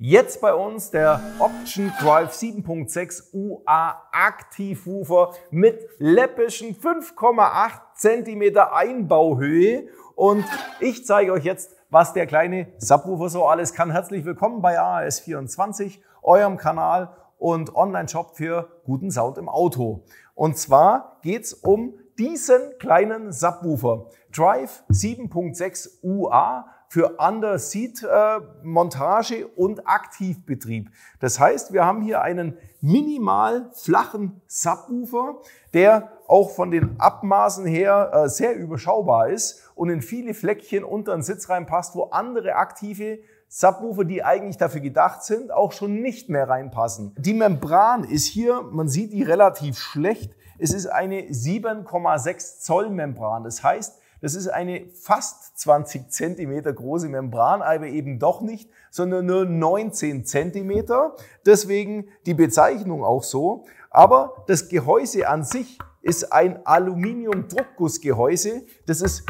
Jetzt bei uns der Option Drive 7.6 UA Aktivwoofer mit läppischen 5,8 cm Einbauhöhe. Und ich zeige euch jetzt, was der kleine Subwoofer so alles kann. Herzlich willkommen bei AAS24, eurem Kanal und Online-Shop für guten Sound im Auto. Und zwar geht's um diesen kleinen Subwoofer. Drive 7.6 UA für Under-Seat-Montage und Aktivbetrieb. Das heißt, wir haben hier einen minimal flachen Subwoofer, der auch von den Abmaßen her sehr überschaubar ist und in viele Fleckchen unter den Sitz reinpasst, wo andere aktive Subwoofer, die eigentlich dafür gedacht sind, auch schon nicht mehr reinpassen. Die Membran ist hier, man sieht die relativ schlecht, es ist eine 7,6 Zoll Membran. Das heißt, das ist eine fast 20 cm große Membran, aber eben doch nicht, sondern nur 19 cm. Deswegen die Bezeichnung auch so. Aber das Gehäuse an sich ist ein Aluminium-Druckgussgehäuse. Das ist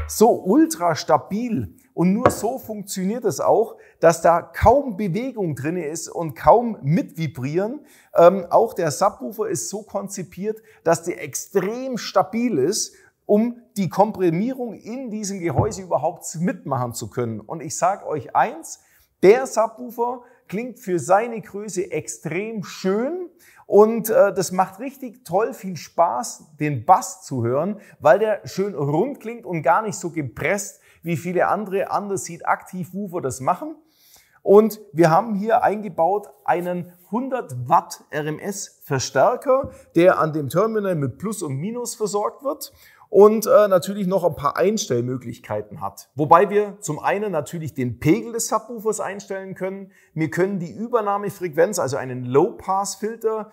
so ultra stabil und nur so funktioniert es auch, dass da kaum Bewegung drin ist und kaum mitvibrieren. Auch der Subwoofer ist so konzipiert, dass der extrem stabil ist, um die Komprimierung in diesem Gehäuse überhaupt mitmachen zu können. Und ich sage euch eins, der Subwoofer klingt für seine Größe extrem schön und das macht richtig toll viel Spaß, den Bass zu hören, weil der schön rund klingt und gar nicht so gepresst, wie viele andere Under-Seat-Aktivwoofer das machen. Und wir haben hier eingebaut einen 100 Watt RMS Verstärker, der an dem Terminal mit Plus und Minus versorgt wird. Und natürlich noch ein paar Einstellmöglichkeiten hat. Wobei wir zum einen natürlich den Pegel des Subwoofers einstellen können. Wir können die Übernahmefrequenz, also einen Low-Pass-Filter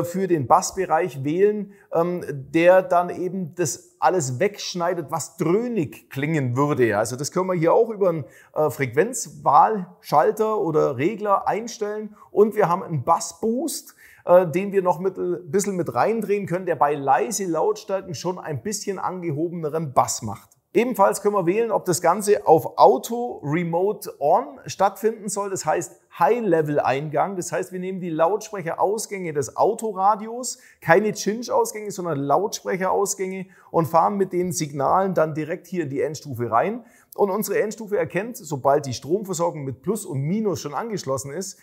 für den Bassbereich wählen, der dann eben das alles wegschneidet, was dröhnig klingen würde. Also das können wir hier auch über einen Frequenzwahlschalter oder Regler einstellen. Und wir haben einen Bassboost, den wir noch ein bisschen mit reindrehen können, der bei leise Lautstärken schon ein bisschen angehobeneren Bass macht. Ebenfalls können wir wählen, ob das Ganze auf Auto Remote On stattfinden soll. Das heißt High-Level-Eingang. Das heißt, wir nehmen die Lautsprecherausgänge des Autoradios, keine Cinch-Ausgänge, sondern Lautsprecherausgänge und fahren mit den Signalen dann direkt hier in die Endstufe rein. Und unsere Endstufe erkennt, sobald die Stromversorgung mit Plus und Minus schon angeschlossen ist,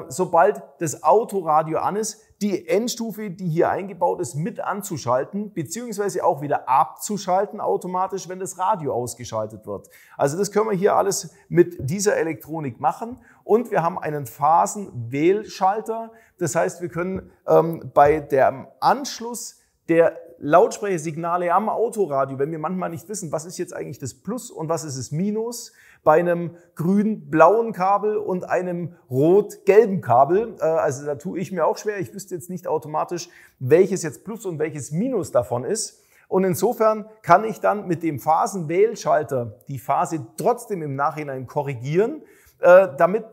sobald das Autoradio an ist, die Endstufe, die hier eingebaut ist, mit anzuschalten, beziehungsweise auch wieder abzuschalten automatisch, wenn das Radio ausgeschaltet wird. Also das können wir hier alles mit dieser Elektronik machen. Und wir haben einen Phasenwählschalter. Das heißt, wir können bei dem Anschluss der Lautsprechersignale am Autoradio, wenn wir manchmal nicht wissen, was ist jetzt eigentlich das Plus und was ist das Minus, bei einem grün-blauen Kabel und einem rot-gelben Kabel. Also da tue ich mir auch schwer. Ich wüsste jetzt nicht automatisch, welches jetzt Plus und welches Minus davon ist. Und insofern kann ich dann mit dem Phasenwählschalter die Phase trotzdem im Nachhinein korrigieren, damit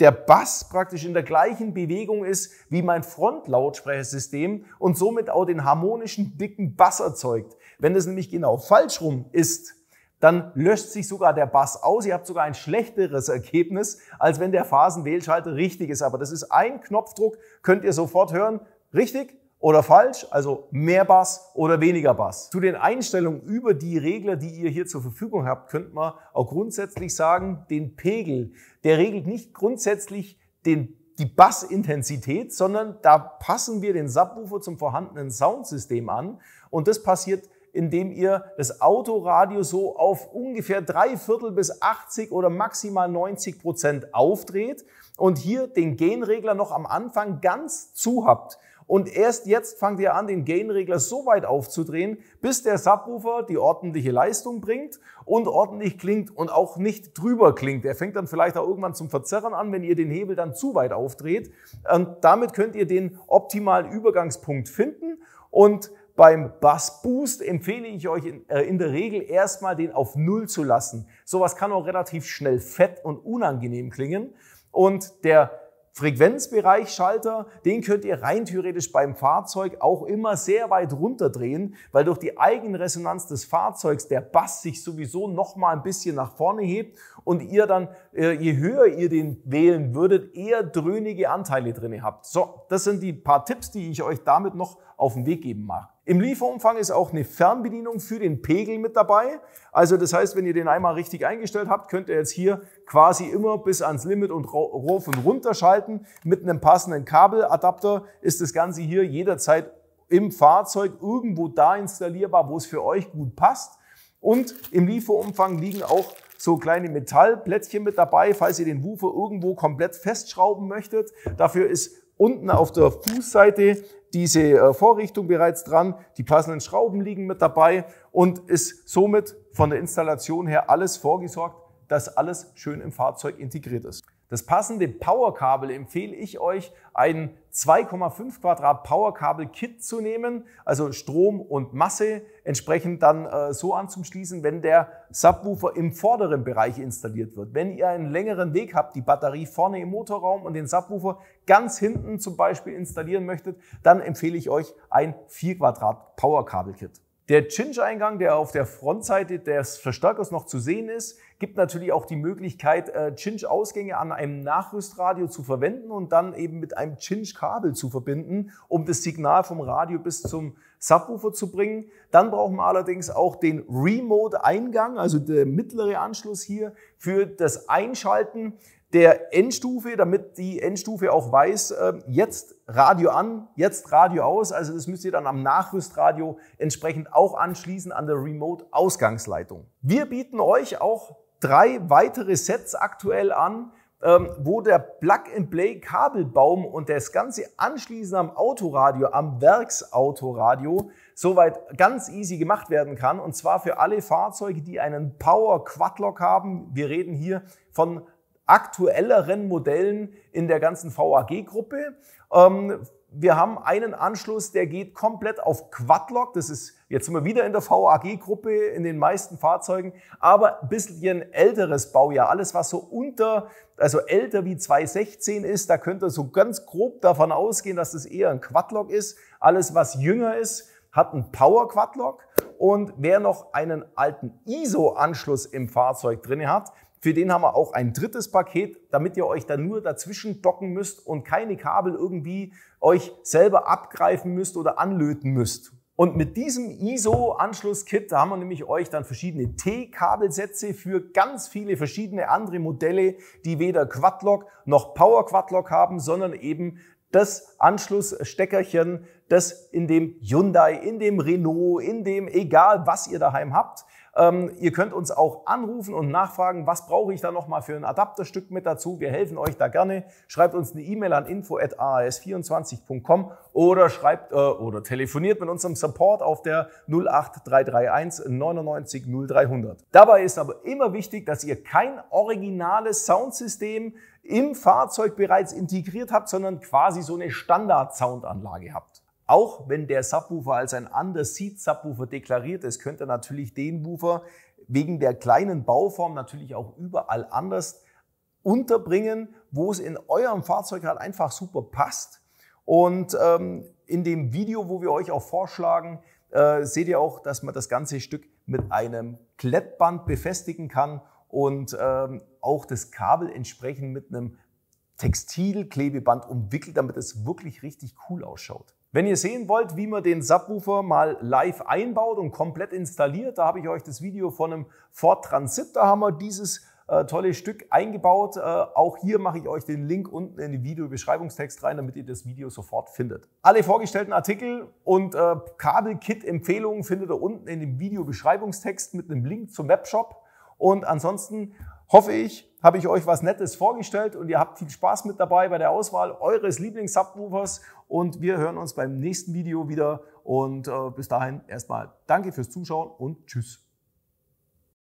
der Bass praktisch in der gleichen Bewegung ist wie mein Frontlautsprechersystem und somit auch den harmonischen, dicken Bass erzeugt. Wenn das nämlich genau falsch rum ist, dann löscht sich sogar der Bass aus. Ihr habt sogar ein schlechteres Ergebnis, als wenn der Phasenwählschalter richtig ist. Aber das ist ein Knopfdruck, könnt ihr sofort hören, richtig oder falsch, also mehr Bass oder weniger Bass. Zu den Einstellungen über die Regler, die ihr hier zur Verfügung habt, könnt man auch grundsätzlich sagen, den Pegel, der regelt nicht grundsätzlich die Bassintensität, sondern da passen wir den Subwoofer zum vorhandenen Soundsystem an und das passiert, indem ihr das Autoradio so auf ungefähr 3/4 bis 80 oder maximal 90% aufdreht und hier den Gain-Regler noch am Anfang ganz zu habt. Und erst jetzt fangt ihr an, den Gain-Regler so weit aufzudrehen, bis der Subwoofer die ordentliche Leistung bringt und ordentlich klingt und auch nicht drüber klingt. Er fängt dann vielleicht auch irgendwann zum Verzerren an, wenn ihr den Hebel dann zu weit aufdreht. Und damit könnt ihr den optimalen Übergangspunkt finden und beim Bass Boost empfehle ich euch in der Regel erstmal den auf 0 zu lassen. Sowas kann auch relativ schnell fett und unangenehm klingen. Und der Frequenzbereichsschalter, den könnt ihr rein theoretisch beim Fahrzeug auch immer sehr weit runterdrehen, weil durch die Eigenresonanz des Fahrzeugs der Bass sich sowieso noch mal ein bisschen nach vorne hebt und ihr dann, je höher ihr den wählen würdet, eher dröhnige Anteile drin habt. So, das sind die paar Tipps, die ich euch damit noch auf den Weg geben mag. Im Lieferumfang ist auch eine Fernbedienung für den Pegel mit dabei. Also das heißt, wenn ihr den einmal richtig eingestellt habt, könnt ihr jetzt hier quasi immer bis ans Limit und rauf und runter schalten. Mit einem passenden Kabeladapter ist das Ganze hier jederzeit im Fahrzeug irgendwo da installierbar, wo es für euch gut passt. Und im Lieferumfang liegen auch so kleine Metallplättchen mit dabei, falls ihr den Woofer irgendwo komplett festschrauben möchtet. Dafür ist unten auf der Fußseite diese Vorrichtung bereits dran. Die passenden Schrauben liegen mit dabei und ist somit von der Installation her alles vorgesorgt, dass alles schön im Fahrzeug integriert ist. Das passende Powerkabel empfehle ich euch, ein 2,5 Quadrat Powerkabel-Kit zu nehmen, also Strom und Masse entsprechend dann so anzuschließen, wenn der Subwoofer im vorderen Bereich installiert wird. Wenn ihr einen längeren Weg habt, die Batterie vorne im Motorraum und den Subwoofer ganz hinten zum Beispiel installieren möchtet, dann empfehle ich euch ein 4 Quadrat Powerkabel-Kit. Der Cinch-Eingang, der auf der Frontseite des Verstärkers noch zu sehen ist, gibt natürlich auch die Möglichkeit, Cinch-Ausgänge an einem Nachrüstradio zu verwenden und dann eben mit einem Cinch-Kabel zu verbinden, um das Signal vom Radio bis zum Subwoofer zu bringen. Dann brauchen wir allerdings auch den Remote-Eingang, also der mittlere Anschluss hier für das Einschalten der Endstufe, damit die Endstufe auch weiß, jetzt Radio an, jetzt Radio aus. Also das müsst ihr dann am Nachrüstradio entsprechend auch anschließen an der Remote-Ausgangsleitung. Wir bieten euch auch 3 weitere Sets aktuell an, wo der Plug-and-Play-Kabelbaum und das ganze Anschließen am Autoradio, am Werksautoradio, soweit ganz easy gemacht werden kann. Und zwar für alle Fahrzeuge, die einen Power-Quadlock haben. Wir reden hier von aktuelleren Modellen in der ganzen VAG-Gruppe. Wir haben einen Anschluss, der geht komplett auf Quadlock. Das ist, jetzt sind wir wieder in der VAG-Gruppe in den meisten Fahrzeugen, aber ein bisschen älteres Baujahr. Alles, was so also älter wie 2016 ist, da könnt ihr so ganz grob davon ausgehen, dass das eher ein Quadlock ist. Alles, was jünger ist, hat einen Power-Quadlock. Und wer noch einen alten ISO-Anschluss im Fahrzeug drin hat, für den haben wir auch ein drittes Paket, damit ihr euch dann nur dazwischen docken müsst und keine Kabel irgendwie euch selber abgreifen müsst oder anlöten müsst. Und mit diesem ISO-Anschlusskit, da haben wir nämlich euch dann verschiedene T-Kabelsätze für ganz viele verschiedene andere Modelle, die weder Quadlock noch Power-Quadlock haben, sondern eben das Anschlusssteckerchen, das in dem Hyundai, in dem Renault, in dem egal was ihr daheim habt. Ihr könnt uns auch anrufen und nachfragen, was brauche ich da nochmal für ein Adapterstück mit dazu. Wir helfen euch da gerne. Schreibt uns eine E-Mail an info@aas24.com oder oder telefoniert mit unserem Support auf der 08331 99 0300. Dabei ist aber immer wichtig, dass ihr kein originales Soundsystem im Fahrzeug bereits integriert habt, sondern quasi so eine Standard-Soundanlage habt. Auch wenn der Subwoofer als ein Under-Seat-Subwoofer deklariert ist, könnt ihr natürlich den Woofer wegen der kleinen Bauform natürlich auch überall anders unterbringen, wo es in eurem Fahrzeug halt einfach super passt. Und in dem Video, wo wir euch auch vorschlagen, seht ihr auch, dass man das ganze Stück mit einem Klettband befestigen kann und auch das Kabel entsprechend mit einem Textilklebeband umwickelt, damit es wirklich richtig cool ausschaut. Wenn ihr sehen wollt, wie man den Subwoofer mal live einbaut und komplett installiert, da habe ich euch das Video von einem Ford Transit, da haben wir dieses tolle Stück eingebaut. Auch hier mache ich euch den Link unten in den Videobeschreibungstext rein, damit ihr das Video sofort findet. Alle vorgestellten Artikel und Kabel-Kit-Empfehlungen findet ihr unten in dem Videobeschreibungstext mit einem Link zum Webshop. Und ansonsten hoffe ich, habe ich euch was Nettes vorgestellt und ihr habt viel Spaß mit dabei bei der Auswahl eures Lieblings-Subwoofers und wir hören uns beim nächsten Video wieder und bis dahin erstmal danke fürs Zuschauen und tschüss.